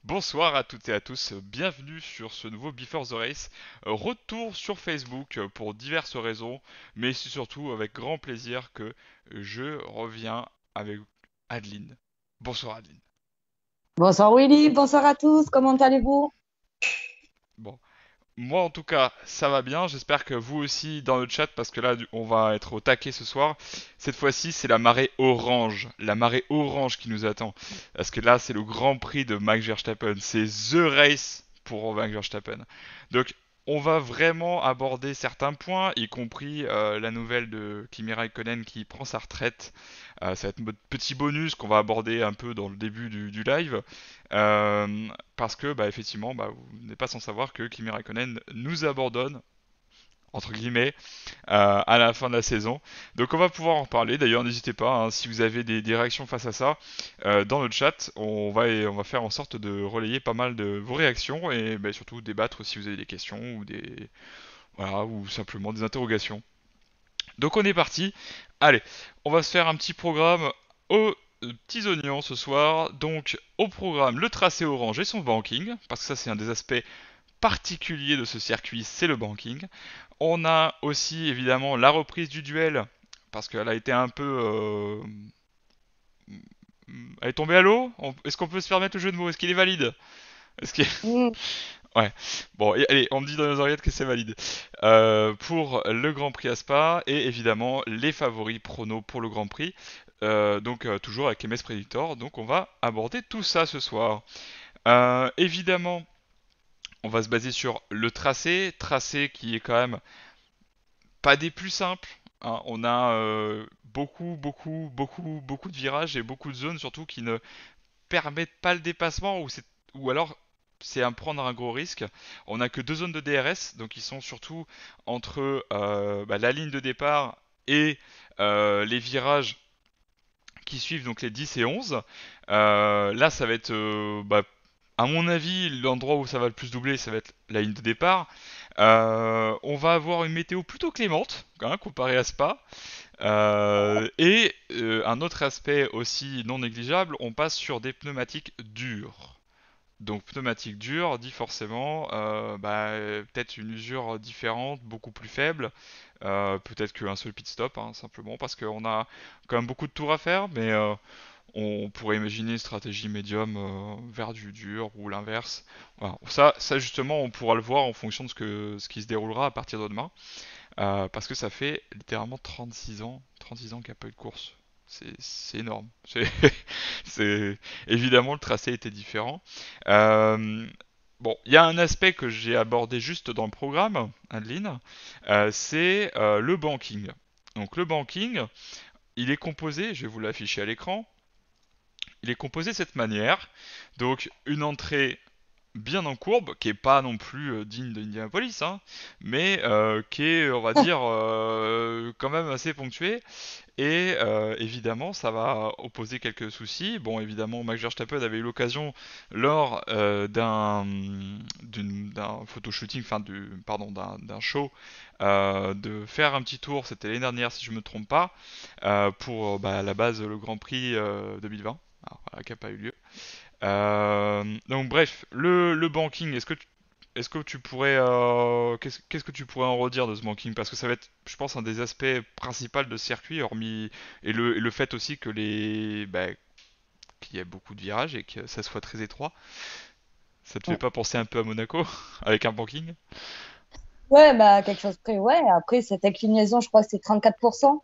Bonsoir à toutes et à tous, bienvenue sur ce nouveau Before the Race. Retour sur Facebook pour diverses raisons, mais c'est surtout avec grand plaisir que je reviens avec Adeline. Bonsoir Adeline. Bonsoir Willy, bonsoir à tous, comment allez-vous? Bon, moi en tout cas ça va bien, j'espère que vous aussi dans le chat parce que là on va être au taquet ce soir. Cette fois-ci c'est la marée orange qui nous attend. Parce que là c'est le Grand Prix de Max Verstappen, c'est The Race pour Max Verstappen. Donc on va vraiment aborder certains points, y compris la nouvelle de Kimi Raikkonen qui prend sa retraite. Ça va être notre petit bonus qu'on va aborder un peu dans le début du live. Parce que, bah, effectivement, bah, vous n'êtes pas sans savoir que Kimi Raikkonen nous abandonne, entre guillemets, à la fin de la saison. Donc on va pouvoir en parler. D'ailleurs, n'hésitez pas, hein, si vous avez des réactions face à ça, dans le chat, on va faire en sorte de relayer pas mal de vos réactions et bah, surtout débattre si vous avez des questions voilà, ou simplement des interrogations. Donc on est parti. Allez, on va se faire un petit programme aux petits oignons ce soir. Donc au programme, le tracé orange et son banking, parce que ça c'est un des aspects particuliers de ce circuit, c'est le banking. On a aussi évidemment la reprise du duel, parce qu'elle a été un peu... elle est tombée à l'eau. Est-ce qu'on peut se permettre le jeu de mots? Est-ce qu'il est valide? Est-ce qu'il... Hmm. Ouais. Bon, allez, on me dit dans les oreillettes que c'est valide. Pour le Grand Prix à Spa et évidemment les favoris pronos pour le Grand Prix. Donc toujours avec MS Predictor. Donc on va aborder tout ça ce soir. Évidemment, on va se baser sur le tracé qui est quand même pas des plus simples, hein. On a beaucoup de virages et beaucoup de zones surtout qui ne permettent pas le dépassement ou alors c'est à prendre un gros risque. On n'a que deux zones de DRS, donc ils sont surtout entre bah, la ligne de départ et les virages qui suivent, donc les 10 et 11. Là, ça va être, bah, à mon avis, l'endroit où ça va le plus doubler, ça va être la ligne de départ. On va avoir une météo plutôt clémente, hein, comparé à Spa. Un autre aspect aussi non négligeable, on passe sur des pneumatiques dures. Donc pneumatique dure dit forcément bah, peut-être une usure différente, beaucoup plus faible, peut-être qu'un seul pit stop, hein, simplement parce qu'on a quand même beaucoup de tours à faire, mais on pourrait imaginer une stratégie médium vers du dur ou l'inverse. Voilà. Ça justement on pourra le voir en fonction de ce qui se déroulera à partir de demain. Parce que ça fait littéralement 36 ans qu'il n'y a pas eu de course. C'est énorme. Évidemment, le tracé était différent. Euh, bon, il y a un aspect que j'ai abordé juste dans le programme, Adeline, c'est le banking. Donc le banking, il est composé, je vais vous l'afficher à l'écran, il est composé de cette manière. Donc une entrée bien en courbe, qui est pas non plus digne d'Indianapolis, hein, mais qui est, on va dire, quand même assez ponctué. Et évidemment, ça va opposer quelques soucis. Bon, évidemment, Max Verstappen avait eu l'occasion lors d'un photoshooting, enfin pardon, d'un show, de faire un petit tour. C'était l'année dernière, si je me trompe pas, pour bah, à la base le Grand Prix 2020, alors, voilà, qui n'a pas eu lieu. Donc bref, le banking, est-ce que tu pourrais, qu'est-ce que tu pourrais en redire de ce banking? Parce que ça va être, je pense, un des aspects principaux de ce circuit, hormis et le fait aussi que bah, qu'il y ait beaucoup de virages et que ça soit très étroit. Ça te fait pas penser un peu à Monaco avec un banking? Ouais, bah quelque chose près, ouais. Après, cette inclinaison, je crois que c'est 34%.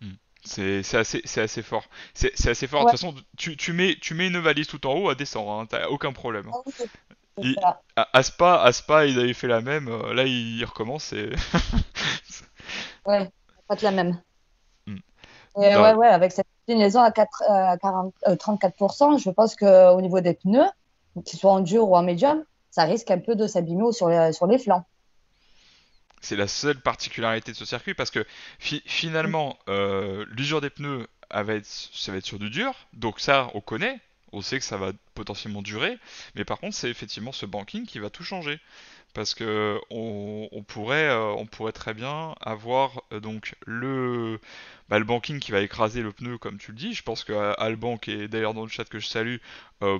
Hmm. C'est assez fort. C'est assez fort. De Ouais, toute façon, tu mets une valise tout en haut à descendre, hein, t'as aucun problème. ah oui, c'est Il- ça. À Spa, ils avaient fait la même. Là, ils recommencent. Ouais, pas de la même. Hmm. Et ouais, Non, ouais, avec cette inclinaison à 4, 40, 34%, je pense qu'au niveau des pneus, qu'ils soient en dur ou en médium, ça risque un peu de s'abîmer sur les flancs. c'est la seule particularité de ce circuit parce que finalement, l'usure des pneus ça va être sur du dur, donc ça on connaît. On sait que ça va potentiellement durer, mais par contre, c'est effectivement ce banking qui va tout changer. Parce que on pourrait très bien avoir donc le banking qui va écraser le pneu, comme tu le dis. Je pense que Alban, qui est d'ailleurs dans le chat que je salue,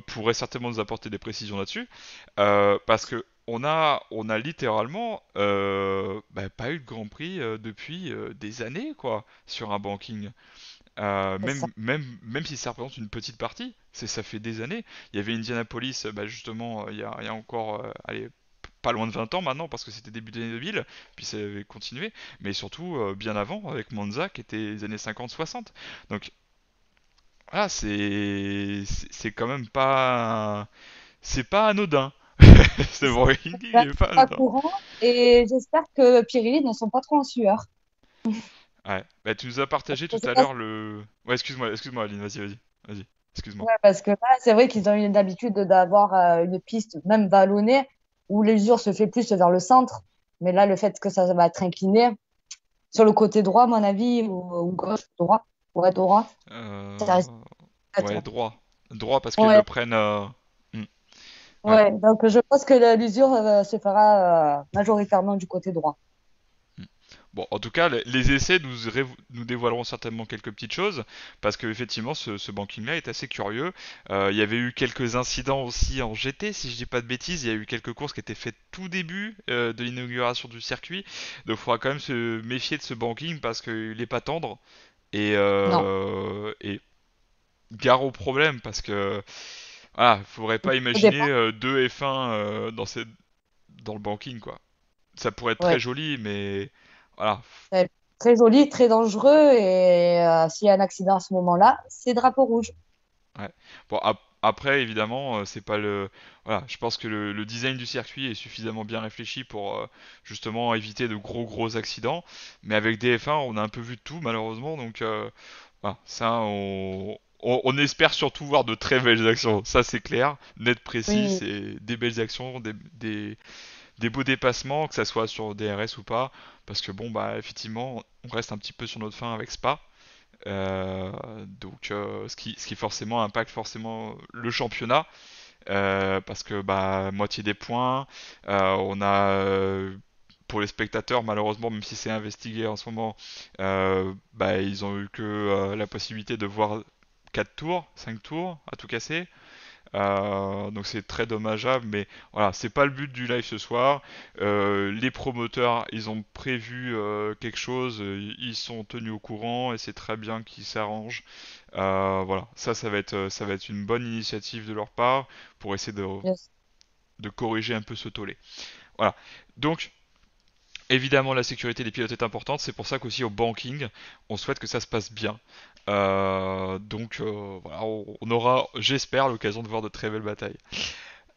pourrait certainement nous apporter des précisions là-dessus. Parce que on a littéralement pas eu de Grand Prix depuis des années, quoi, sur un banking. C'est ça. Même si ça représente une petite partie, ça fait des années. Il y avait Indianapolis, justement, il y a encore, allez, pas loin de 20 ans maintenant, parce que c'était début des années 2000, puis ça avait continué, mais surtout bien avant, avec Monza, qui était les années 50-60. Donc, voilà, c'est quand même pas... C'est pas anodin. C'est vrai, il Là, est pas pas anodin. courant et j'espère que Pirelli ne sont pas trop en sueur. Ouais. Bah, tu nous as partagé Je tout sais à pas l'heure le... Ouais, excuse-moi, Aline, vas-y, excuse-moi. Ouais, parce que là, c'est vrai qu'ils ont eu l'habitude d'avoir une piste, même vallonnée, où l'usure se fait plus vers le centre. Mais là, le fait que ça va être incliné sur le côté droit, à mon avis, ou gauche, droit, ouais, droit, ça risque Euh... d'être. Ouais, droit. Droit parce qu'ils le Ouais, prennent... hmm, ouais. ouais. Donc, je pense que l'usure se fera majoritairement du côté droit. Hmm. Bon, en tout cas, les essais nous dévoileront certainement quelques petites choses, parce que effectivement, ce banking-là est assez curieux. Il y avait eu quelques incidents aussi en GT, si je dis pas de bêtises. Il y a eu quelques courses qui étaient faites tout début de l'inauguration du circuit, donc il faudra quand même se méfier de ce banking parce qu'il est pas tendre Non. et gare au problème parce que voilà, faudrait pas Au imaginer départ, deux F1 dans le banking quoi. Ça pourrait être très ouais. joli, mais voilà. C'est très joli, très dangereux. Et s'il y a un accident à ce moment-là, c'est drapeau rouge. Ouais. Bon, après, évidemment, c'est pas le. Voilà, je pense que le design du circuit est suffisamment bien réfléchi pour justement éviter de gros accidents. Mais avec des F1, on a un peu vu de tout, malheureusement. Donc, voilà, ça, on espère surtout voir de très belles actions. Ça, c'est clair, net, précis. Oui, C'est des belles actions, des beaux dépassements, que ça soit sur DRS ou pas. Parce que, bon, bah, effectivement, on reste un petit peu sur notre fin avec Spa. Ce qui forcément impacte forcément le championnat parce que moitié des points, on a pour les spectateurs malheureusement même si c'est investigué en ce moment, ils ont eu que la possibilité de voir 4 tours, 5 tours à tout casser. Donc c'est très dommageable, mais voilà, c'est pas le but du live ce soir. Les promoteurs, ils ont prévu quelque chose, ils sont tenus au courant et c'est très bien qu'ils s'arrangent. Voilà, ça va être une bonne initiative de leur part pour essayer yes. de corriger un peu ce tollé. Voilà. Donc évidemment, la sécurité des pilotes est importante, c'est pour ça qu'aussi au banking, on souhaite que ça se passe bien. Voilà, on aura, j'espère, l'occasion de voir de très belles batailles.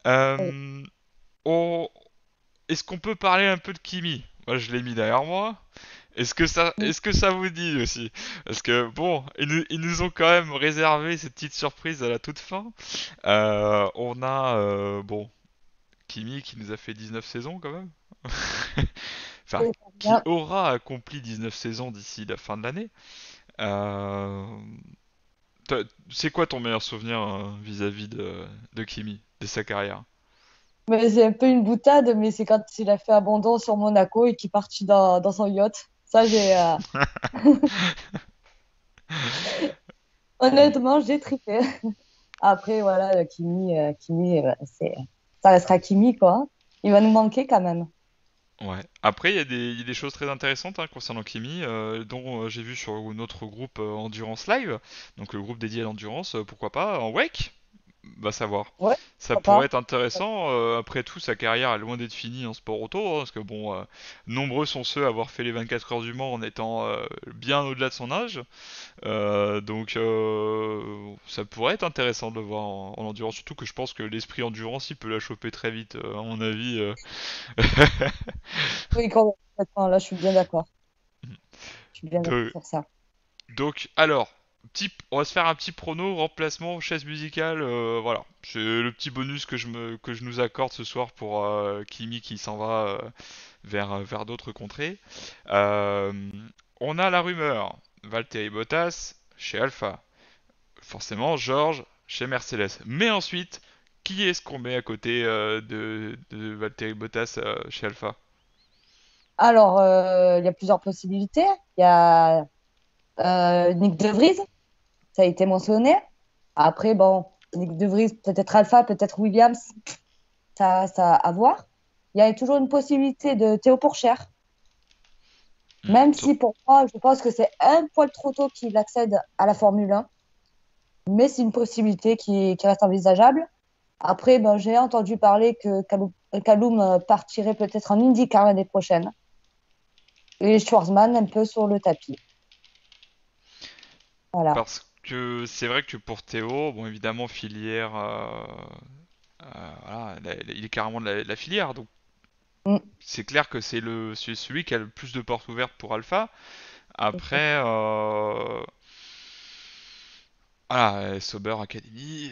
Euh, on- Est-ce qu'on peut parler un peu de Kimi? Moi, je l'ai mis derrière moi. Est-ce que ça vous dit aussi? Parce que bon, ils nous ont quand même réservé cette petite surprise à la toute fin. On a bon Kimi qui nous a fait 19 saisons quand même. Enfin, qui Bien. aura accompli 19 saisons d'ici la fin de l'année. Euh, c'est quoi ton meilleur souvenir vis-à-vis de Kimi, de sa carrière? Mais c'est un peu une boutade, mais c'est quand il a fait abandon sur Monaco et qu'il est parti dans son yacht. Ça, Hmm. honnêtement, j'ai trippé. Après, voilà, Kimi, ça restera Kimi, quoi. Il va nous manquer quand même. Ouais. Après, il y a des choses très intéressantes concernant Kimi, dont j'ai vu sur notre groupe Endurance Live, donc le groupe dédié à l'endurance, pourquoi pas, en wake? Va savoir. Ouais, Ça pourrait pourquoi être intéressant. Après tout, sa carrière est loin d'être finie en sport auto, parce que bon, nombreux sont ceux à avoir fait les 24 heures du Mans en étant bien au-delà de son âge. Ça pourrait être intéressant de le voir en endurance, surtout que je pense que l'esprit endurance, il peut la choper très vite, à mon avis. pas? Oui, complètement. Là, je suis bien d'accord. Je suis bien d'accord De- sur ça. alors, on va se faire un petit prono, remplacement, chaise musicale, voilà. C'est le petit bonus que je nous accorde ce soir pour Kimi qui s'en va vers d'autres contrées. Euh, on a la rumeur, Valtteri Bottas chez Alpha. Forcément, George chez Mercedes. Mais ensuite, qui est-ce qu'on met à côté de Valtteri Bottas chez Alpha? Alors, il y a plusieurs possibilités. Il y a Nick De Vries, ça a été mentionné. Après, bon, Nick De Vries, peut-être Alpha, peut-être Williams, ça à voir. Il y a toujours une possibilité de Théo Pourchaire, Hmm. même si pour moi, je pense que c'est un poil trop tôt qu'il accède à la Formule 1, mais c'est une possibilité qui reste envisageable. Après, ben, j'ai entendu parler que Kaloum partirait peut-être en IndyCar l'année prochaine et Schwarzman un peu sur le tapis. Voilà. Parce que c'est vrai que pour Théo, bon évidemment filière, voilà, il est carrément de la filière, donc Mm. c'est clair que c'est celui qui a le plus de portes ouvertes pour Alpha. Après, voilà, Sauber Academy,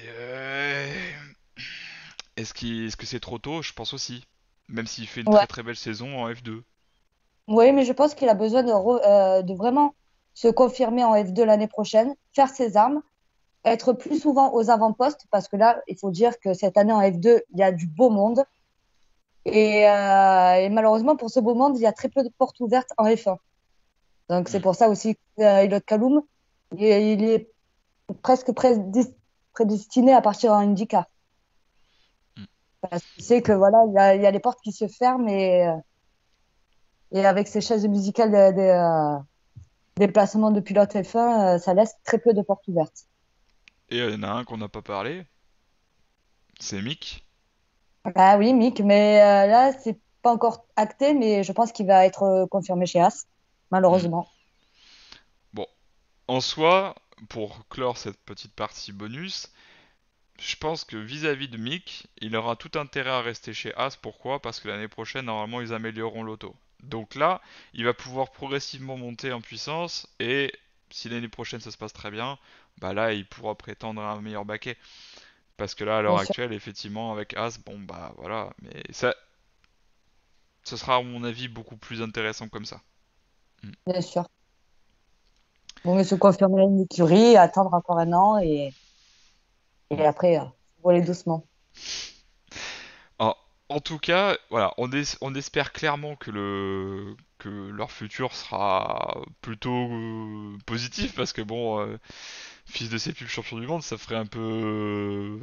est-ce que c'est trop tôt? Je pense aussi. Même s'il fait une Ouais. très très belle saison en F2. Oui, mais je pense qu'il a besoin de vraiment se confirmer en F2 l'année prochaine, faire ses armes, être plus souvent aux avant-postes, parce que là, il faut dire que cette année en F2, il y a du beau monde. Et malheureusement, pour ce beau monde, il y a très peu de portes ouvertes en F1. Donc, c'est Hmm. pour ça aussi qu'Elot Kaloum, il est presque prédestiné à partir en IndyCar. Hmm. Parce qu'il sait que voilà, il y a les portes qui se ferment et avec ces chaises musicales des placements de pilote F1, ça laisse très peu de portes ouvertes. Et il y en a un qu'on n'a pas parlé, c'est Mick. Ah oui, Mick, mais là, c'est pas encore acté, mais je pense qu'il va être confirmé chez As, Hmm. malheureusement. Bon, en soi, pour clore cette petite partie bonus, je pense que vis-à-vis de Mick, il aura tout intérêt à rester chez As. Pourquoi? Parce que l'année prochaine, normalement, ils amélioreront l'auto. Donc là, il va pouvoir progressivement monter en puissance et si l'année prochaine ça se passe très bien, bah là, il pourra prétendre à un meilleur baquet. Parce que là, à l'heure Bien sûr, actuelle, effectivement, avec As, bon bah voilà, mais ça, ce sera à mon avis beaucoup plus intéressant comme ça. Mm. bien sûr. Bon, mais se confirmer une écurie, attendre encore un an Mm. et après, voler doucement. En tout cas, voilà, on espère clairement que leur futur sera plutôt positif parce que bon, fils de ses pubs champion du monde, ça ferait un peu,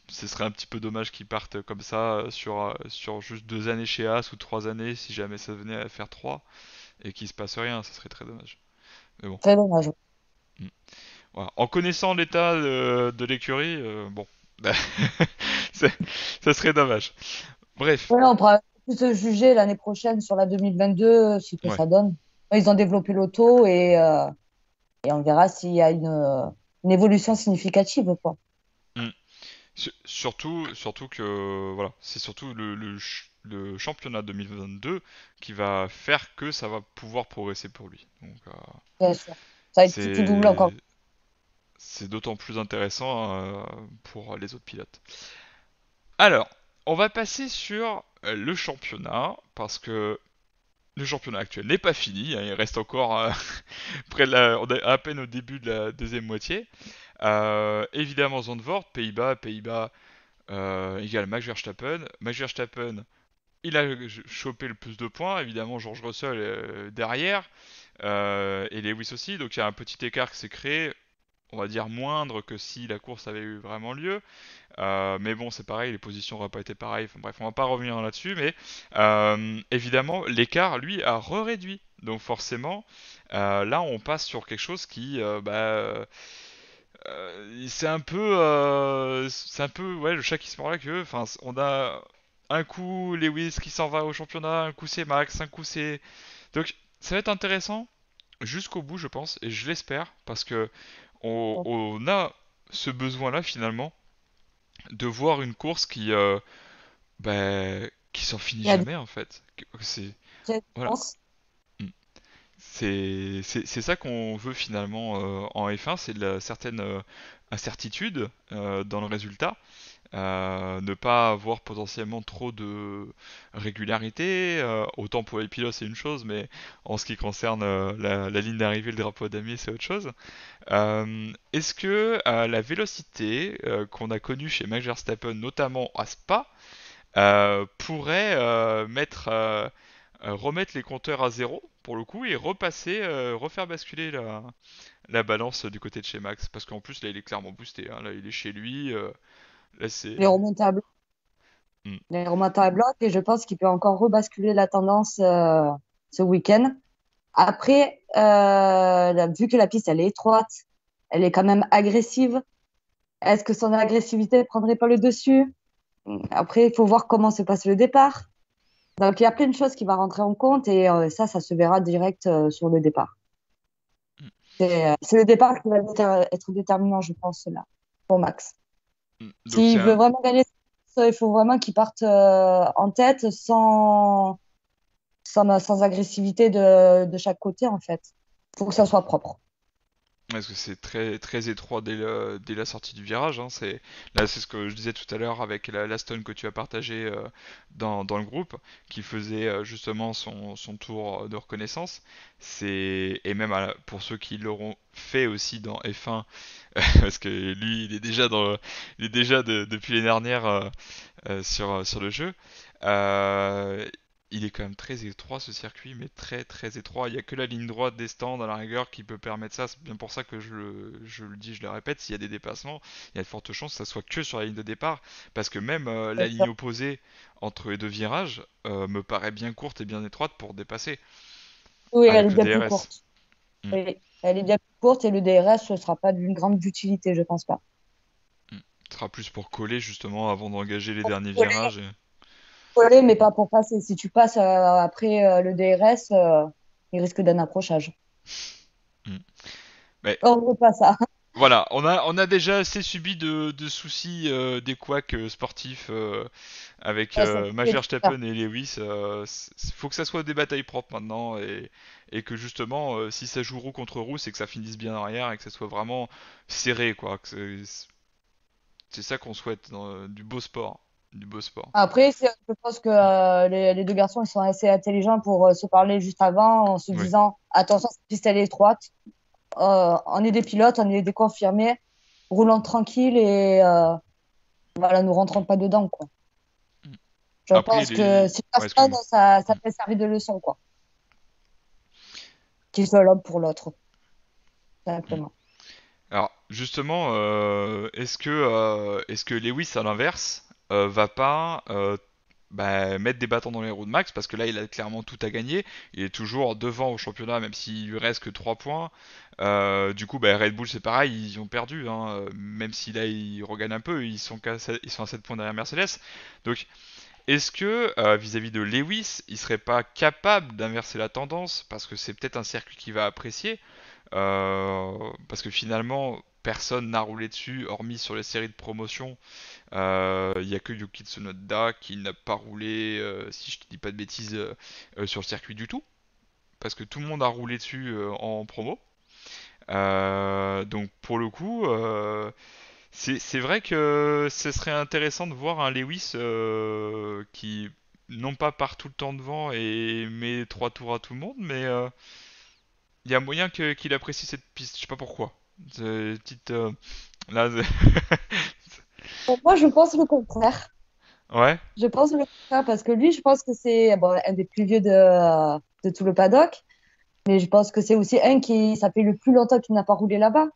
ce serait un petit peu dommage qu'ils partent comme ça sur juste 2 années chez As ou 3 années si jamais ça venait à faire trois et qu'il se passe rien, ça serait très dommage. Mais bon, Très dommage. mm. Voilà. En connaissant l'état de l'écurie, bon, bah, c'est- ça serait dommage. Bref, Ouais, on pourra plus se juger l'année prochaine sur la 2022, ce que ouais. ça donne. Ils ont développé l'auto et on verra s'il y a une évolution significative, quoi. Mm. Surtout que voilà, c'est surtout le championnat 2022 qui va faire que ça va pouvoir progresser pour lui. Donc Bien sûr. Ça va être tout double c'est encore. c'est d'autant plus intéressant pour les autres pilotes. Alors, on va passer sur le championnat parce que le championnat actuel n'est pas fini, hein, il reste encore on est à peine au début de la deuxième moitié. Évidemment Zandvoort, Pays-Bas égale Max Verstappen. Max Verstappen, il a chopé le plus de points, évidemment George Russell derrière, et Lewis aussi, donc il y a un petit écart qui s'est créé, on va dire moindre que si la course avait eu vraiment lieu. Mais bon, c'est pareil, les positions n'auraient pas été pareilles. Enfin, bref, on va pas revenir là-dessus, mais évidemment, l'écart, lui, a réduit. Donc forcément, là, on passe sur quelque chose qui, c'est un peu, ouais, le chat qui se mord la queue. Enfin, on a un coup Lewis qui s'en va au championnat, un coup c'est Max, un coup c'est. Donc, ça va être intéressant jusqu'au bout, je pense, et je l'espère, parce que on a ce besoin-là finalement de voir une course qui s'en finit Il y a des jamais en fait. C'est voilà, différences. Mm. C'est ça qu'on veut finalement en F1, c'est de la certaine incertitude dans le résultat. ne pas avoir potentiellement trop de régularité. Autant pour les pilotes c'est une chose, mais en ce qui concerne la ligne d'arrivée, le drapeau damier c'est autre chose. Est-ce que la vélocité qu'on a connue chez Max Verstappen, notamment à Spa, pourrait remettre les compteurs à zéro pour le coup et refaire basculer la balance du côté de chez Max? Parce qu'en plus là il est clairement boosté, hein. Là il est chez lui. Là c'est. Les remontées à bloc, Hmm. les remontées à bloc, et je pense qu'il peut encore rebasculer la tendance ce week-end. Après, vu que la piste elle est étroite, elle est quand même agressive. Est-ce que son agressivité ne prendrait pas le dessus? Après, il faut voir comment se passe le départ. Donc, il y a plein de choses qui vont rentrer en compte et ça se verra direct sur le départ. C'est le départ qui va être déterminant, je pense, là, pour Max. Donc c'est S'il veut un. vraiment gagner, il faut vraiment qu'il parte en tête sans agressivité de chaque côté, en fait. Il faut que ça soit propre. Parce que c'est très très étroit dès la sortie du virage, hein. Là c'est ce que je disais tout à l'heure avec la stone que tu as partagé dans le groupe, qui faisait justement son tour de reconnaissance. Et même pour ceux qui l'auront fait aussi dans F1, parce que lui il est déjà depuis l'année dernière sur le jeu. Euh, il est quand même très étroit ce circuit, mais très très étroit. Il n'y a que la ligne droite des stands à la rigueur qui peut permettre ça. C'est bien pour ça que je le dis, je le répète, s'il y a des dépassements, il y a de fortes chances que ça soit que sur la ligne de départ, parce que même la ligne opposée entre les deux virages me paraît bien courte et bien étroite pour dépasser Oui, elle est avec le bien plus DRS. courte. Mm, Oui, elle est bien plus courte et le DRS, ce sera pas d'une grande utilité, je pense pas. mm. Ce sera plus pour coller justement avant d'engager les derniers virages. Coller, mais pas pour passer. Si tu passes après le DRS, il risque d'un accrochage. Mm. Mais On veut pas ça. voilà, on a déjà assez subi de soucis des couacs sportifs avec Ouais, ça Max fait bizarre. Verstappen et Lewis. Faut que ça soit des batailles propres maintenant et que justement, si ça joue roue contre roue, c'est que ça finisse bien derrière et que ça soit vraiment serré, quoi. C'est ça qu'on souhaite dans du beau sport. Du beau sport. Après, je pense que les deux garçons ils sont assez intelligents pour se parler juste avant en se Oui. disant attention, cette piste elle est étroite. On est des pilotes, on est des confirmés, roulons tranquille et voilà, nous rentrons pas dedans, quoi. Je Après, pense que si ouais, personne, excuse-moi. ça peut servir de leçon, quoi. Qu'il soit l'homme pour l'autre, simplement. Alors justement, est-ce que Lewis à l'inverse va pas mettre des bâtons dans les roues de Max parce que là il a clairement tout à gagner, il est toujours devant au championnat même s'il lui reste que 3 points. Du coup Red Bull c'est pareil, ils ont perdu, hein. Même si là ils regagnent un peu, ils sont à 7 points derrière Mercedes. Donc est-ce que vis-à-vis de Lewis, il serait pas capable d'inverser la tendance parce que c'est peut-être un circuit qu'il va apprécier, parce que finalement, personne n'a roulé dessus, hormis sur les séries de promotion. Il n'y a que Yuki Tsunoda qui n'a pas roulé, si je te dis pas de bêtises, sur le circuit du tout. Parce que tout le monde a roulé dessus en promo. Donc pour le coup, c'est vrai que ce serait intéressant de voir un Lewis qui non pas part tout le temps devant et met 3 tours à tout le monde, mais il y a moyen qu'il apprécie cette piste. Je sais pas pourquoi. C'est une petite là. Pour moi, je pense le contraire. Ouais. Je pense le contraire parce que lui, je pense que c'est bon, un des plus vieux de tout le paddock, mais je pense que c'est aussi ça fait le plus longtemps qu'il n'a pas roulé là-bas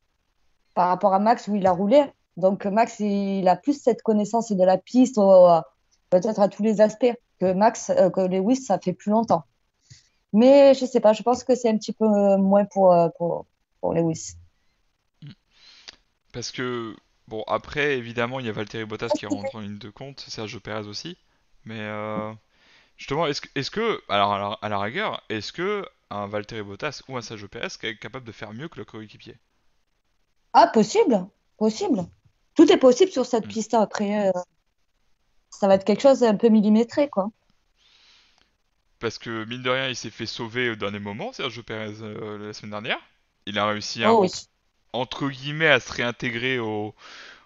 par rapport à Max où il a roulé. Donc Max, il a plus cette connaissance de la piste, peut-être à tous les aspects que Lewis, ça fait plus longtemps. Mais je sais pas, je pense que c'est un petit peu moins pour Lewis. Parce que bon après évidemment il y a Valtteri Bottas qui rentre en ligne de compte, Sergio Perez aussi. Mais justement est-ce que alors à la rigueur est-ce que un Valtteri Bottas ou un Sergio Perez est capable de faire mieux que le coéquipier? Ah, possible, possible. Tout est possible sur cette Hmm. piste. Après, ça va être quelque chose un peu millimétré, quoi. Parce que mine de rien il s'est fait sauver au dernier moment Sergio Perez la semaine dernière. Il a réussi Oh oui. entre guillemets à se réintégrer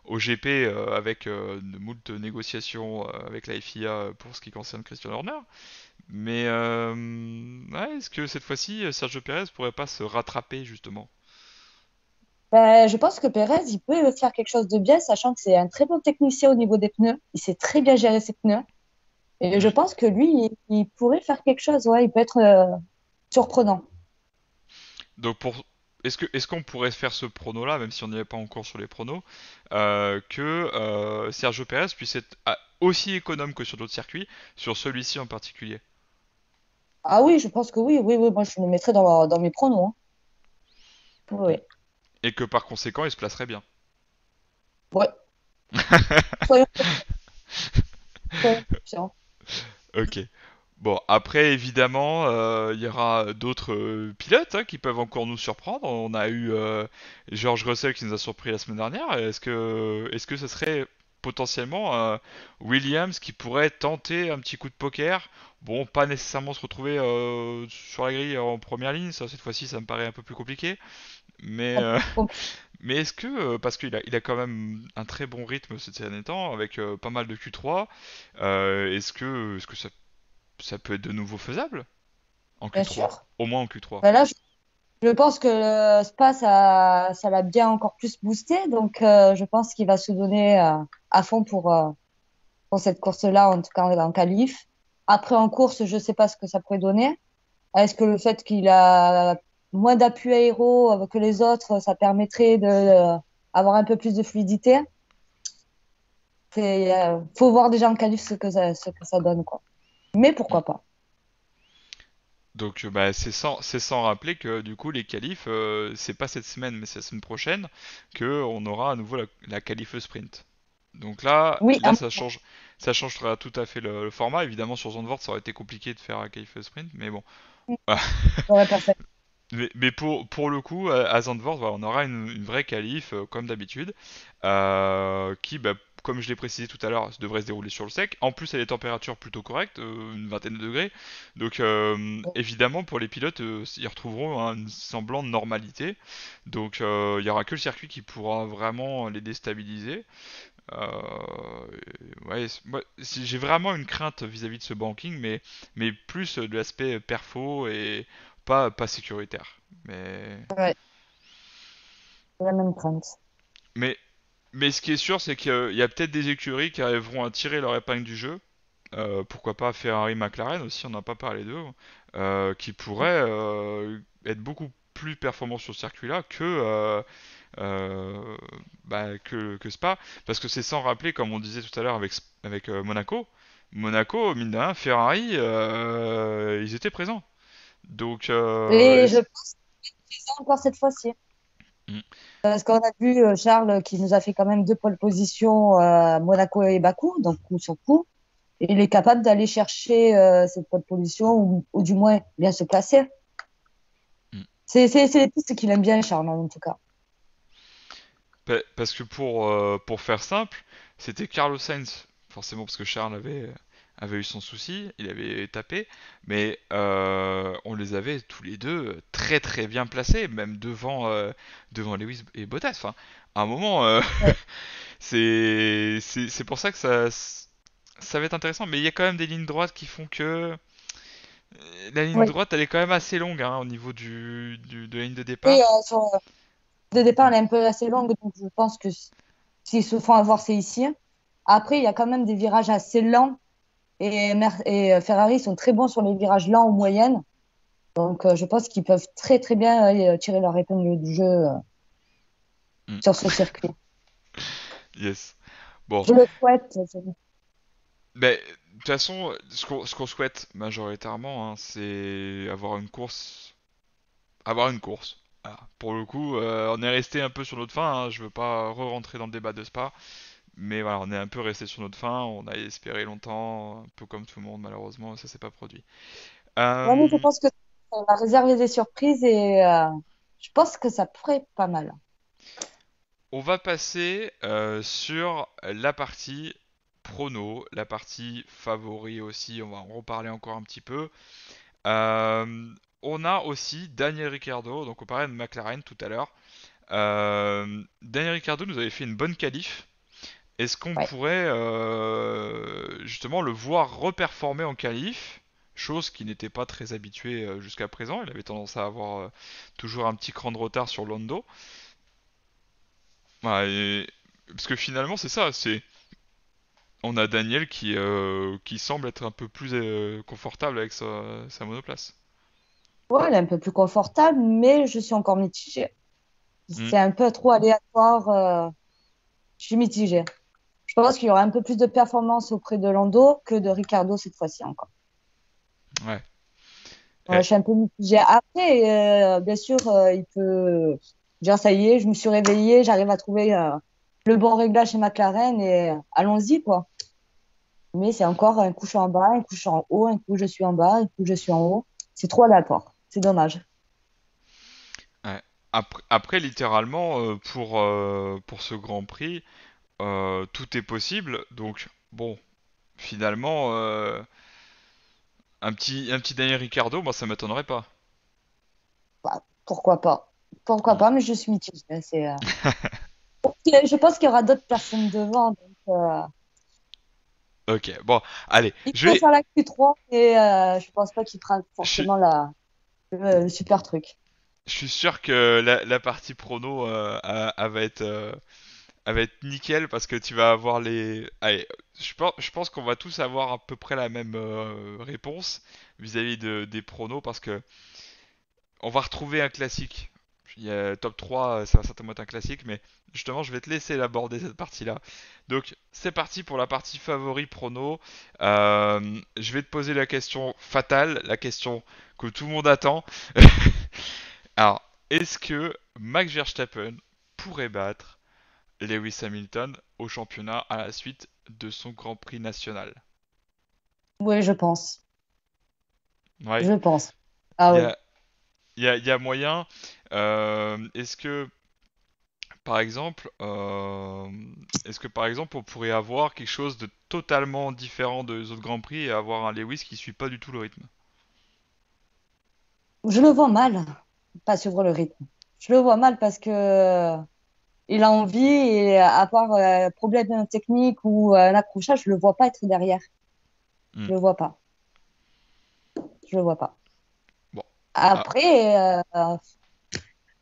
au GP avec de moult négociations avec la FIA pour ce qui concerne Christian Horner. Mais ouais, est-ce que cette fois-ci, Sergio Perez pourrait pas se rattraper justement? Ben, je pense que Perez, il peut faire quelque chose de bien, sachant que c'est un très bon technicien au niveau des pneus. Il sait très bien gérer ses pneus. Et je Hmm. pense que lui, il pourrait faire quelque chose. Ouais, il peut être surprenant. Donc est-ce qu'on pourrait faire ce prono-là, même si on n'y est pas encore sur les pronos, que Sergio Perez puisse être aussi économe que sur d'autres circuits, sur celui-ci en particulier? Ah oui, je pense que oui. Oui, oui, moi, je le mettrais dans mes pronos, hein. Oui, Hmm. oui. Et que par conséquent, il se placerait bien. Ouais. Soyons, soyons confiants. Ok. Bon, après, évidemment, il y aura d'autres pilotes qui peuvent encore nous surprendre. On a eu George Russell qui nous a surpris la semaine dernière. Est-ce que ce serait potentiellement Williams qui pourrait tenter un petit coup de poker? Bon, pas nécessairement se retrouver sur la grille en première ligne. Ça, cette fois-ci, ça me paraît un peu plus compliqué. Mais, mais est-ce que, parce qu'il a quand même un très bon rythme ces derniers temps, avec pas mal de Q3, est-ce que ça peut être de nouveau faisable en Bien Q3, sûr. au moins en Q3. Ben là, je pense que le Spa, ça l'a bien encore plus boosté. Donc, je pense qu'il va se donner à fond pour cette course-là, en tout cas en qualif. Après, en course, je sais pas ce que ça pourrait donner. Est-ce que le fait qu'il a moins d'appui aéro que les autres, ça permettrait de avoir un peu plus de fluidité? Faut voir déjà en qualif ce que ça donne, quoi. Mais Mm. pourquoi pas? Donc bah, c'est sans rappeler que du coup les qualifs, c'est pas cette semaine mais c'est la semaine prochaine que on aura à nouveau la qualif sprint. Donc là, Oui, là ça changera tout à fait le format. Évidemment sur Zandvoort ça aurait été compliqué de faire la qualif sprint, mais bon. j'aurais pas fait. Mais pour le coup, à Zandvoort, voilà, on aura une vraie qualif, comme d'habitude, qui, bah, comme je l'ai précisé tout à l'heure, devrait se dérouler sur le sec. En plus, elle a des températures plutôt correctes, une vingtaine de degrés. Donc, évidemment, pour les pilotes, ils retrouveront un semblant de normalité. Donc, il y aura que le circuit qui pourra vraiment les déstabiliser. Ouais, moi, j'ai vraiment une crainte vis-à-vis de ce banking, mais plus de l'aspect perfo et pas sécuritaire. Mais, Ouais, c'est la même crainte. mais, mais ce qui est sûr, c'est qu'il y a peut-être des écuries qui arriveront à tirer leur épingle du jeu. Pourquoi pas Ferrari, McLaren aussi, on n'a pas parlé d'eux, qui pourraient être beaucoup plus performants sur ce circuit-là euh, que Spa, parce que c'est sans rappeler, comme on disait tout à l'heure avec Monaco. Monaco, mine de rien, Ferrari, ils étaient présents. Donc, Et je pense que c'est encore cette fois-ci. Mm. Parce qu'on a vu Charles qui nous a fait quand même deux pole positions à Monaco et Bakou, donc coup sur coup. Et il est capable d'aller chercher cette pole position ou du moins bien se placer. Mm. C'est les pistes qu'il aime bien, Charles, en tout cas. Parce que pour faire simple, c'était Carlos Sainz, forcément parce que Charles avait eu son souci, il avait tapé, mais on les avait tous les deux très très bien placés, même devant Lewis et Bottas. Enfin, à un moment, Ouais. c'est pour ça que ça va être intéressant, mais il y a quand même des lignes droites qui font que la ligne Oui. droite elle est quand même assez longue au niveau de la ligne de Et départ. sur le départ, elle est un peu assez longue, donc je pense que s'ils se font avoir, c'est ici. Après, il y a quand même des virages assez lents et Ferrari sont très bons sur les virages lents ou moyennes. Donc, je pense qu'ils peuvent très, très bien tirer leur épingle du jeu Mm. sur ce circuit. Yes. Bon, Je le souhaite. mais de toute façon, ce qu'on souhaite majoritairement, c'est avoir une course. Voilà. Pour le coup, on est resté un peu sur notre fin. Je veux pas re-rentrer dans le débat de Spa, mais voilà, on est un peu resté sur notre fin. On a espéré longtemps, un peu comme tout le monde, malheureusement, ça s'est pas produit. Ouais, mais je Euh, pense que ça va réserver des surprises et je pense que ça pourrait être pas mal. on va passer sur la partie prono, la partie favori aussi. On va en reparler encore un petit peu. Euh, on a aussi Daniel Ricciardo, donc on parlait de McLaren tout à l'heure. Daniel Ricciardo nous avait fait une bonne qualif. est-ce qu'on Ouais. pourrait justement le voir reperformer en qualif, chose qui n'était pas très habituée jusqu'à présent. Il avait tendance à avoir toujours un petit cran de retard sur Lando. Parce que finalement, c'est ça. On a Daniel qui semble être un peu plus confortable avec sa monoplace. Ouais, elle est un peu plus confortable, mais je suis encore mitigée. Hmm. C'est un peu trop aléatoire. Je suis mitigée. Je pense qu'il y aura un peu plus de performance auprès de Lando que de Ricardo cette fois-ci encore. Ouais. Ouais, Eh, je suis un peu mitigée. Après, bien sûr, il peut dire, ça y est, je me suis réveillée, j'arrive à trouver le bon réglage chez McLaren et allons-y, quoi. Mais c'est encore un coup je suis en bas, un coup je suis en haut, un coup je suis en bas, un coup je suis en haut. C'est trop aléatoire. C'est dommage. ouais. Après, littéralement, pour ce Grand Prix, tout est possible. Donc, bon, finalement, un petit Daniel Ricciardo, moi, ça m'étonnerait pas. Bah, pourquoi pas? Pourquoi Hmm. pas, mais je suis mitigée. Je pense qu'il y aura d'autres personnes devant. Donc, Ok, bon, allez, il je faut vais, faire la Q3 et je pense pas qu'il fera je suis, forcément le super truc. je suis sûr que la partie prono elle va être nickel parce que tu vas avoir les. Allez, je pense qu'on va tous avoir à peu près la même réponse vis-à-vis des pronos parce que on va retrouver un classique. Il y a top 3, ça va certainement être un classique, mais justement, je vais te laisser l'aborder cette partie-là. Donc, c'est parti pour la partie favori prono. Je vais te poser la question fatale, la question que tout le monde attend. Alors, est-ce que Max Verstappen pourrait battre Lewis Hamilton au championnat à la suite de son Grand Prix national? Oui, je pense. Ouais, Je pense. Ah il y oui. a, il y a moyen. Est-ce que par exemple, on pourrait avoir quelque chose de totalement différent des autres Grands Prix et avoir un Lewis qui suit pas du tout le rythme? Je le vois mal, pas suivre le rythme. Je le vois mal parce que il a envie et à part problème technique ou un accrochage, je le vois pas être derrière. Hmm. Je le vois pas. Je le vois pas. Bon. Ah. Après,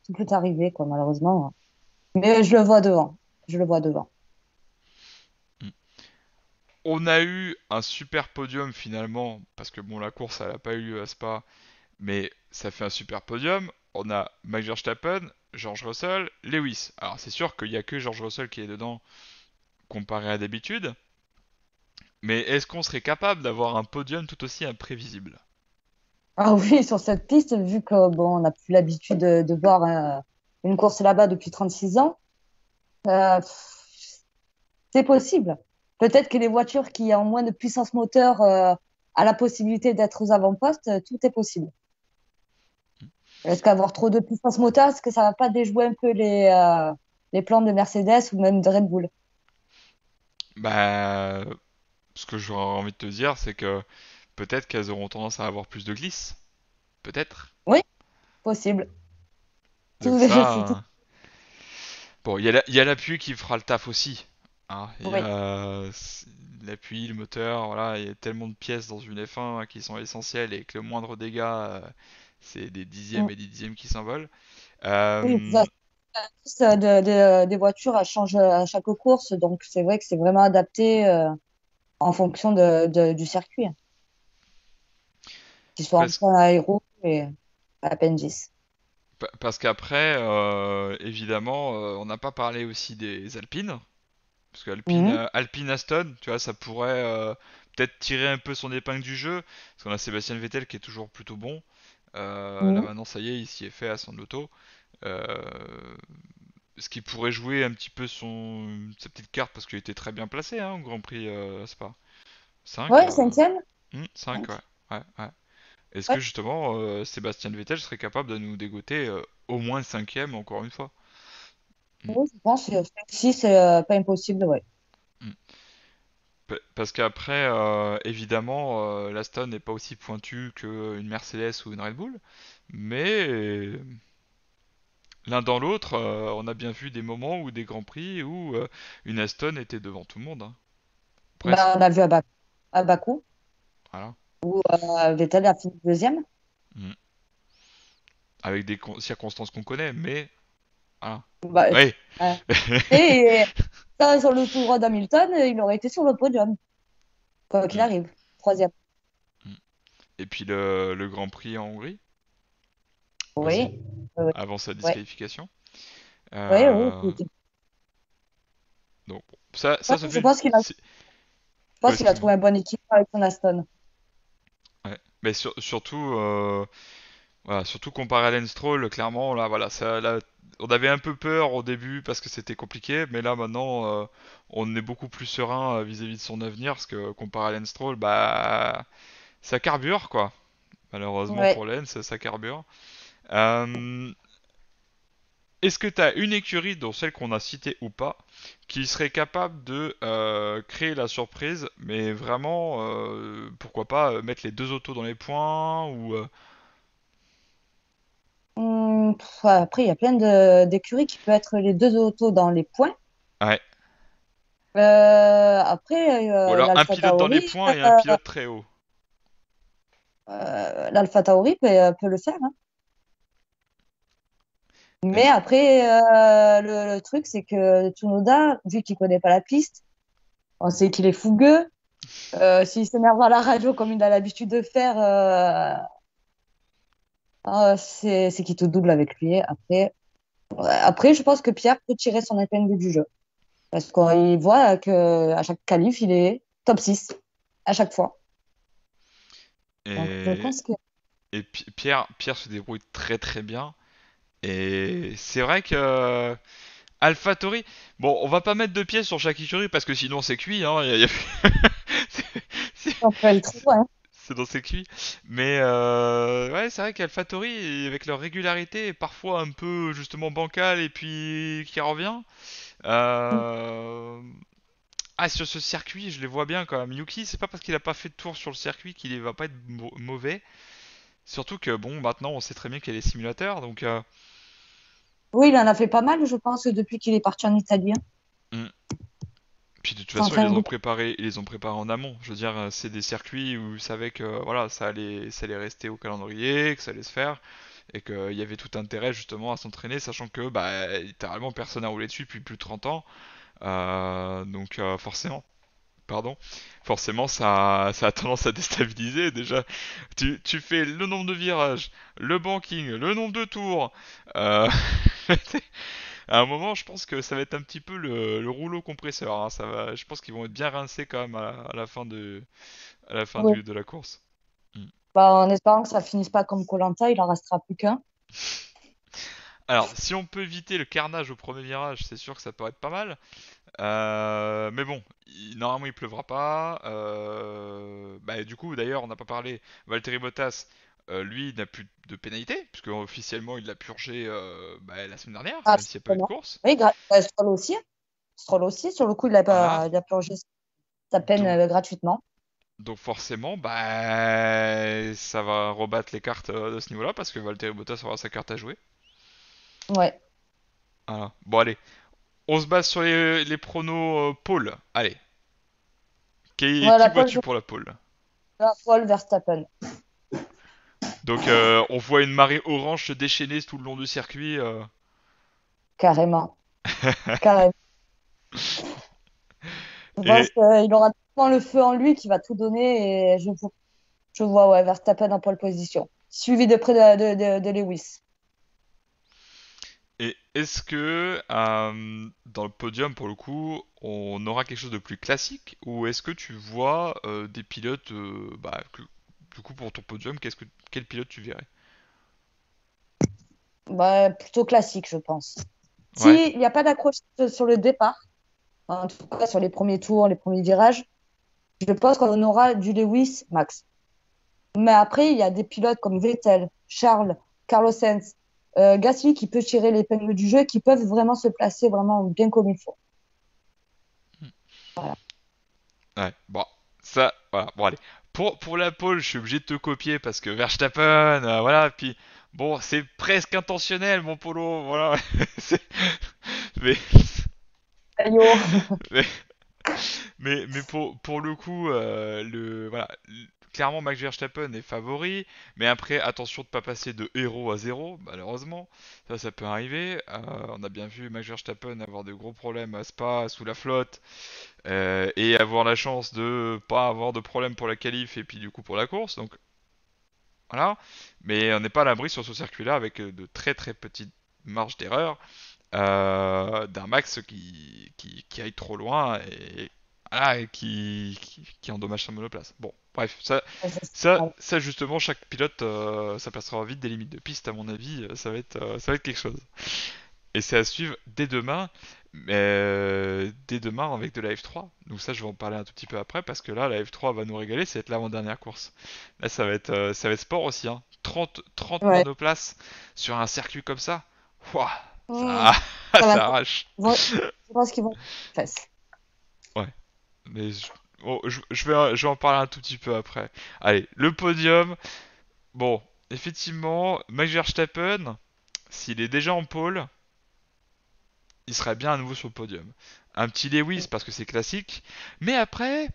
tout peut arriver, quoi, malheureusement. Mais je le vois devant. Je le vois devant. Hmm. On a eu un super podium finalement, parce que bon, la course elle a pas eu lieu à Spa, mais ça fait un super podium. On a Max Verstappen, George Russell, Lewis. Alors c'est sûr qu'il y a que George Russell qui est dedans comparé à d'habitude, mais est-ce qu'on serait capable d'avoir un podium tout aussi imprévisible? Ah oui, sur cette piste, vu que bon, on n'a plus l'habitude de voir une course là-bas depuis 36 ans, c'est possible. Peut-être que les voitures qui ont moins de puissance moteur a la possibilité d'être aux avant-postes, tout est possible. Est-ce qu'avoir trop de puissance moteur, est-ce que ça va pas déjouer un peu les plans de Mercedes ou même de Red Bull? Bah, ce que j'aurais envie de te dire, c'est que peut-être qu'elles auront tendance à avoir plus de glisse. Peut-être. Oui, possible. Donc Tout, c'est tout. ça. Bon, il y a l'appui qui fera le taf aussi. Hein. Il y Oui. a l'appui, le moteur, voilà, il y a tellement de pièces dans une F1 qui sont essentielles et que le moindre dégât, c'est des dixièmes Mm. et des dixièmes qui s'envolent. Oui, Euh, des voitures, elles changent à chaque course, donc c'est vrai que c'est vraiment adapté en fonction du circuit, hein. Qu'ils soient en parce, point aéro et à peine 10. parce qu'après, évidemment, on n'a pas parlé aussi des Alpines. Parce que Mhm. Alpine Aston, tu vois, ça pourrait peut-être tirer un peu son épingle du jeu. Parce qu'on a Sébastien Vettel qui est toujours plutôt bon. Là Mhm. maintenant, ça y est, il s'y est fait à son auto. Euh, Ce qui pourrait jouer un petit peu sa petite carte parce qu'il était très bien placé au Grand Prix Spa. 5 Ouais, cinquième. 5 Cinq. ouais. Ouais, ouais. Est-ce Ouais. que justement Sébastien Vettel serait capable de nous dégoter au moins cinquième encore une fois? Mm, Oui, je pense que si c'est pas impossible, ouais. mm. Parce qu'après, évidemment, l'Aston n'est pas aussi pointu qu'une Mercedes ou une Red Bull, mais l'un dans l'autre, on a bien vu des moments où des grands prix où une Aston était devant tout le monde, hein. Presque. Bah, on a vu à Bakou, Voilà. où Vettel a fini deuxième. Mm. Avec des circonstances qu'on connaît, mais voilà. Bah, Oui. euh, et ça, sur le tout droit d'Hamilton, il aurait été sur le podium, quoi qu'il Mm. arrive. Troisième. Mm. Et puis le Grand Prix en Hongrie aussi, Oui. Oui, avant sa oui. disqualification. Oui, oui. Euh, donc ça Ouais, se je fait. pense je Ouais, pense qu'il a excuse-moi. trouvé un bon équilibre avec son Aston. Ouais. Mais surtout, voilà, surtout comparé à Lance Stroll, clairement, là, voilà, on avait un peu peur au début parce que c'était compliqué, mais là maintenant, on est beaucoup plus serein vis-à-vis de son avenir parce que comparé à Lance Stroll, bah, ça carbure quoi. Malheureusement Ouais. pour Lance, ça carbure. Euh, Est-ce que tu as une écurie, dont celle qu'on a citée ou pas, qui serait capable de créer la surprise, mais vraiment, pourquoi pas mettre les deux autos dans les points ou Après, il y a plein d'écuries qui peuvent être les deux autos dans les points. ouais. Après, Ou alors un l'Alpha pilote dans les Tauri, points et un pilote très haut. l'Alpha Tauri peut le faire, hein. Et Mais après, le truc, c'est que Tsunoda, vu qu'il connaît pas la piste, on sait qu'il est fougueux. S'il s'énerve à la radio comme il a l'habitude de faire, c'est qu'il te double avec lui. Après, ouais, après, je pense que Pierre peut tirer son épingle du jeu. Parce qu'il voit que à chaque qualif, il est top 6 à chaque fois. Donc, je et, pense que Pierre se débrouille très très bien. Et c'est vrai que AlphaTauri, bon, on va pas mettre de pièces sur chaque écurie parce que sinon c'est cuit, hein. C'est c'est- on peut aller très loin. c'est dans ses cuits. Mais ouais, c'est vrai qu'AlphaTauri, avec leur régularité, est parfois un peu justement bancale et puis qui revient. Euh, Ah, sur ce circuit, je les vois bien quand même. Yuki, c'est pas parce qu'il a pas fait de tour sur le circuit qu'il va pas être mauvais. Surtout que bon, maintenant on sait très bien qu'il y a les simulateurs, donc Oui, il en a fait pas mal, je pense, depuis qu'il est parti en Italie, hein. hmm. Puis de toute Il façon, s'entraîne beaucoup. ils les ont préparés en amont. Je veux dire, c'est des circuits où ils savaient que voilà, ça allait rester au calendrier, que ça allait se faire, et qu'il y avait tout intérêt justement à s'entraîner, sachant que bah littéralement personne n'a roulé dessus depuis plus de 30 ans. Donc forcément, pardon, forcément ça a tendance à déstabiliser. Déjà, tu fais le nombre de virages, le banking, le nombre de tours. Euh, À un moment, je pense que ça va être un petit peu le rouleau compresseur, hein. Je pense qu'ils vont être bien rincés quand même à la fin Oui. de la course. Mm. Bah, en espérant que ça finisse pas comme koh il en restera plus qu'un. Alors, si on peut éviter le carnage au premier virage, c'est sûr que ça peut être pas mal. Mais bon, normalement il pleuvra pas. Bah, du coup, d'ailleurs, on n'a pas parlé. Valtteri Bottas, lui, n'a plus de pénalité, puisque officiellement il l'a purgé bah, la semaine dernière, Ah, même s'il n'y a pas eu de absolument. course. Oui, Stroll aussi, hein. Stroll aussi, sur le coup, Voilà. il a purgé sa peine Donc, gratuitement. Donc forcément, bah, ça va rebattre les cartes de ce niveau-là parce que Valtteri Bottas aura sa carte à jouer. Ouais. Voilà. Bon allez, on se base sur les pronos pole. Allez, qui Voilà, vois-tu pour la pole? Paul Verstappen, Donc on voit une marée orange se déchaîner tout le long du circuit. carrément. Carrément. Je pense Et qu'il aura tellement le feu en lui qu'il va tout donner et je vois ouais, Verstappen en pole position. Suivi de près de Lewis. Et est-ce que dans le podium, pour le coup, on aura quelque chose de plus classique ou est-ce que tu vois des pilotes, bah, du coup, pour ton podium, quel pilote tu verrais? Bah, plutôt classique, je pense. Ouais. S'il n'y a pas d'accroche sur le départ, en tout cas sur les premiers tours, les premiers virages, je pense qu'on aura du Lewis Max. Mais après, il y a des pilotes comme Vettel, Charles, Carlos Sainz, Gasly qui peut tirer l'épingle du jeu, qui peuvent vraiment se placer vraiment bien comme il faut. Voilà. Ouais, bon, ça, voilà, bon allez. Pour la pole, je suis obligé de te copier parce que Verstappen, voilà, puis Bon, c'est presque intentionnel, mon Polo, voilà. C'est- mais, Yo. mais, mais pour le coup, voilà, clairement Max Verstappen est favori, mais après, attention de pas passer de héros à zéro, malheureusement. Ça peut arriver. On a bien vu Max Verstappen avoir de gros problèmes à Spa, sous la flotte, et avoir la chance de pas avoir de problème pour la qualif et puis du coup pour la course. Donc voilà. Mais on n'est pas à l'abri sur ce circuit-là avec de très très petites marges d'erreur d'un Max qui aille trop loin voilà, et qui endommage sa monoplace. Bon, bref, ça justement, chaque pilote, ça passera vite des limites de piste, à mon avis, ça va être quelque chose. Et c'est à suivre dès demain avec de la F3. Donc ça, je vais en parler un tout petit peu après, parce que là, la F3 va nous régaler, ça va être l'avant-dernière course. Là, ça va être sport aussi, hein. 30 Ouais. monoplaces sur un circuit comme ça. Ouah, Hmm, ça, ça va. ça arrache. Je pense qu'ils vont. Fesses. Ouais, mais bon, je vais en parler un tout petit peu après. Allez, le podium. Bon, effectivement, Max Verstappen, s'il est déjà en pole, il serait bien à nouveau sur le podium. Un petit Lewis parce que c'est classique. Mais après,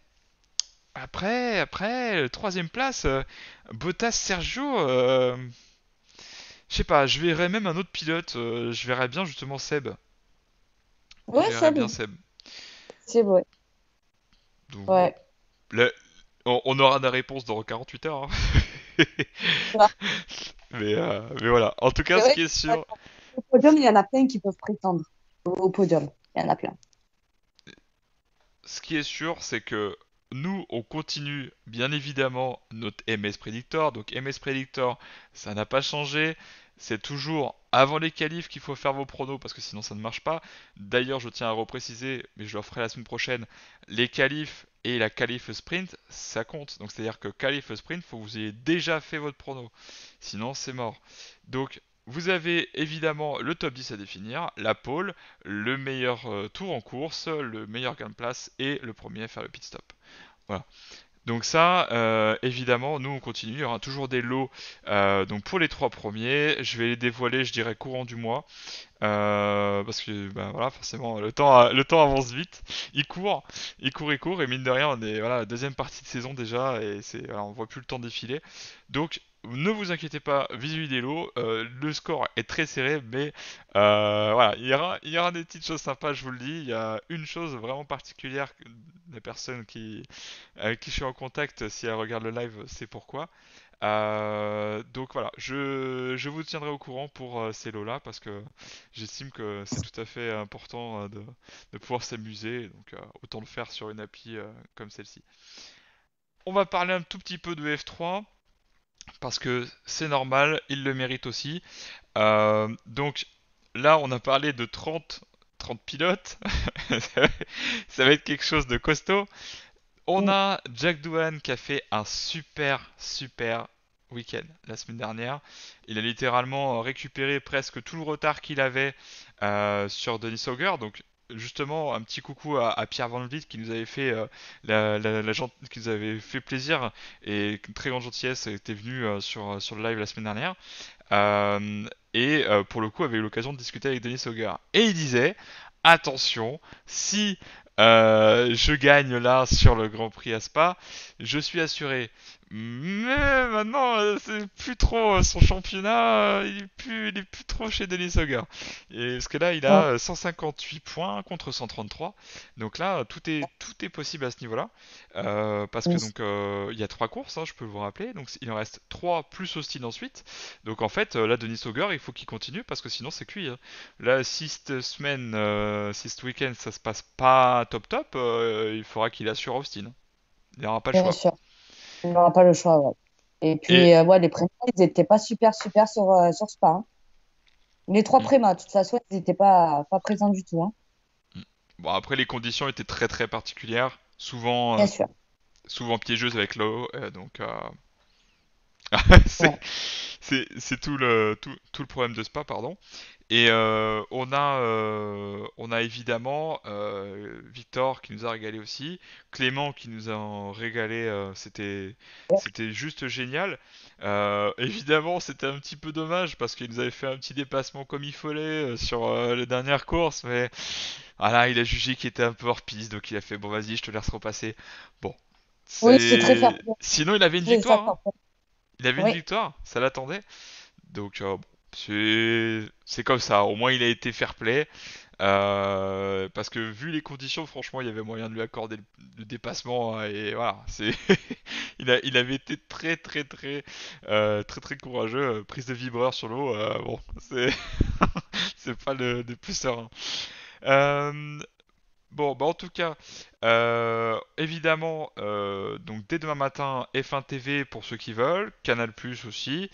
troisième place, Bottas, Sergio, je sais pas, je verrais même un autre pilote, je verrais bien justement Seb. Je Ouais, verrais c'est bien bon. Seb. C'est vrai. Donc bon, Ouais. là, on aura des réponses dans 48 heures, hein. Ouais. Mais voilà, en tout cas, C'est ce vrai qui est sûr, qu'au podium, il y en a plein qui peuvent prétendre au podium. Il y en a plein. c'est que nous, on continue bien évidemment notre MS Predictor. Donc MS Predictor, ça n'a pas changé. C'est toujours avant les qualifs qu'il faut faire vos pronos parce que sinon ça ne marche pas. D'ailleurs, je tiens à repréciser, mais je le ferai la semaine prochaine, les qualifs et la qualif sprint, ça compte. Donc c'est-à-dire que qualif sprint, faut que vous ayez déjà fait votre prono. Sinon, c'est mort. Donc vous avez évidemment le top 10 à définir, la pole, le meilleur tour en course, le meilleur gain de place et le premier à faire le pit stop. Voilà. Donc ça, évidemment, nous on continue, il y aura toujours des lots. Donc pour les trois premiers, je vais les dévoiler, je dirais courant du mois. Parce que bah, voilà, forcément, le temps avance vite. Il court, et mine de rien, on est voilà, la deuxième partie de saison déjà, et voilà, on voit plus le temps défiler. Donc, ne vous inquiétez pas, vis-à-vis des lots, le score est très serré, mais voilà, il y aura des petites choses sympas, je vous le dis. Il y a une chose vraiment particulière, des personnes avec qui je suis en contact, si elles regardent le live, c'est pourquoi. Donc voilà, je vous tiendrai au courant pour ces lots-là parce que j'estime que c'est tout à fait important de pouvoir s'amuser, donc autant le faire sur une appli comme celle-ci. On va parler un tout petit peu de F3 parce que c'est normal, il le mérite aussi. Donc là, on a parlé de 30 pilotes, ça va être quelque chose de costaud. On Mm. a Jack Doohan qui a fait un super week-end la semaine dernière. Il a littéralement récupéré presque tout le retard qu'il avait sur Denis Sauger. Donc justement un petit coucou à Pierre Van Vliet qui nous avait fait qui nous avait fait plaisir et une très grande gentillesse était venu sur le live la semaine dernière. Et pour le coup avait eu l'occasion de discuter avec Denis Sauger. Et il disait attention, si je gagne là sur le Grand Prix à Spa, je suis assuré. Mais maintenant, c'est plus trop son championnat, il est plus trop chez Denis Sauger. Et parce que là, il Ouais. a 158 points contre 133. Donc là, tout est possible à ce niveau-là. Parce que Oui. donc il y a trois courses, hein, je peux vous rappeler. Donc il en reste trois plus Austin ensuite. Donc en fait, là, Denis Sauger, il faut qu'il continue parce que sinon c'est cuit, hein. Là, si cette semaine, si ce week-end ça se passe pas top top, il faudra qu'il assure Austin. Il n'y aura pas le Bien choix. sûr. On n'aura pas le choix, ouais. Et Et puis, ouais, les prémats, ils n'étaient pas super sur Spa, hein. Les trois mm, prémats, de toute façon, ils n'étaient pas présents du tout, hein. mm. Bon, après les conditions étaient très très particulières, souvent Bien sûr. souvent piégeuses avec l'eau, donc c'est Ouais. c'est tout le problème de Spa, pardon. Et on a évidemment Victor qui nous a régalé aussi, Clément qui nous a régalé, c'était juste génial. Évidemment, c'était un petit peu dommage parce qu'il nous avait fait un petit dépassement comme il fallait sur les dernières courses, mais voilà, il a jugé qu'il était un peu hors piste, donc il a fait bon vas-y, je te laisse repasser. Bon, Oui, c'est très fair c'est play. sinon il avait une C'est ça, victoire, hein. fair play. Il avait une Oui, victoire, ça l'attendait. Donc bon, c'est comme ça. Au moins il a été fair play. Parce que vu les conditions, franchement, il y avait moyen de lui accorder le dépassement, hein, et voilà, il avait été très très très très très courageux. Prise de vibreur sur l'eau, bon, c'est pas le plus serein. Euh, Bon, bah en tout cas, évidemment, donc dès demain matin, F1 TV pour ceux qui veulent, Canal Plus aussi.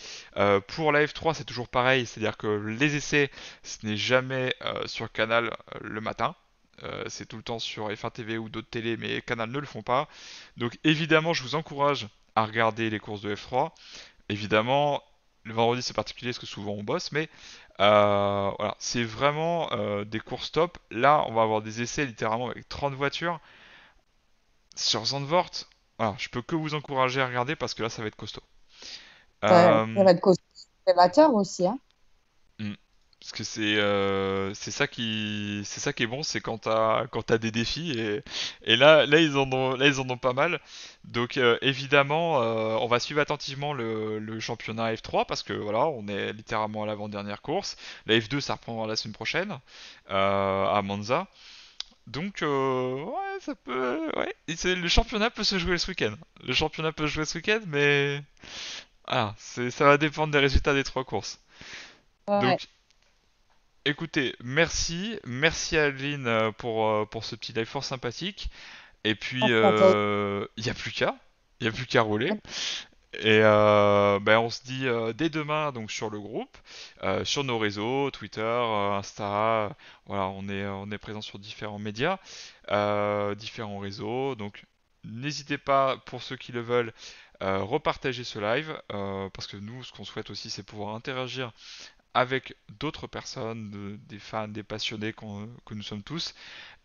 Pour la F3, c'est toujours pareil, c'est-à-dire que les essais, ce n'est jamais sur Canal le matin. C'est tout le temps sur F1 TV ou d'autres télés, mais Canal ne le font pas. Donc évidemment, je vous encourage à regarder les courses de F3. Évidemment, le vendredi c'est particulier parce que souvent on bosse, mais voilà, c'est vraiment des courses top. Là, on va avoir des essais littéralement avec 30 voitures sur Zandvoort. Voilà, je peux que vous encourager à regarder parce que là, ça va être costaud. ça Euh, va être consommateur aussi, hein. hmm, Parce que c'est ça qui est bon, c'est quand t'as des défis, et là ils en ont pas mal. Donc évidemment, on va suivre attentivement le championnat F3 parce que voilà, on est littéralement à l'avant-dernière course. La F2 ça reprendra la semaine prochaine à Monza. Donc ouais, ça peut, ouais, le championnat peut se jouer ce week-end. Le championnat peut se jouer ce week-end, mais ça va dépendre des résultats des trois courses. Ouais. Donc écoutez, merci à Adeline pour ce petit live fort sympathique. Et puis, Merci à toi. il y a plus qu'à rouler. Et ben, on se dit dès demain donc sur le groupe, sur nos réseaux, Twitter, Insta, voilà, on est présent sur différents médias, différents réseaux. Donc n'hésitez pas pour ceux qui le veulent. Repartager ce live parce que nous ce qu'on souhaite aussi c'est pouvoir interagir avec d'autres personnes, des fans, des passionnés que nous sommes tous,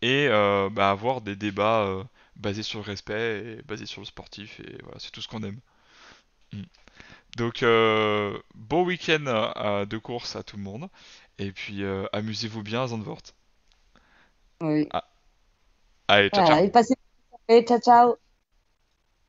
et bah, avoir des débats basés sur le respect et basés sur le sportif, et voilà, c'est tout ce qu'on aime. Mm. Donc, bon week-end de course à tout le monde, et puis amusez-vous bien à Zandvoort. Oui. Ah, allez, ciao Voilà, et ciao. passez. Ciao, ciao.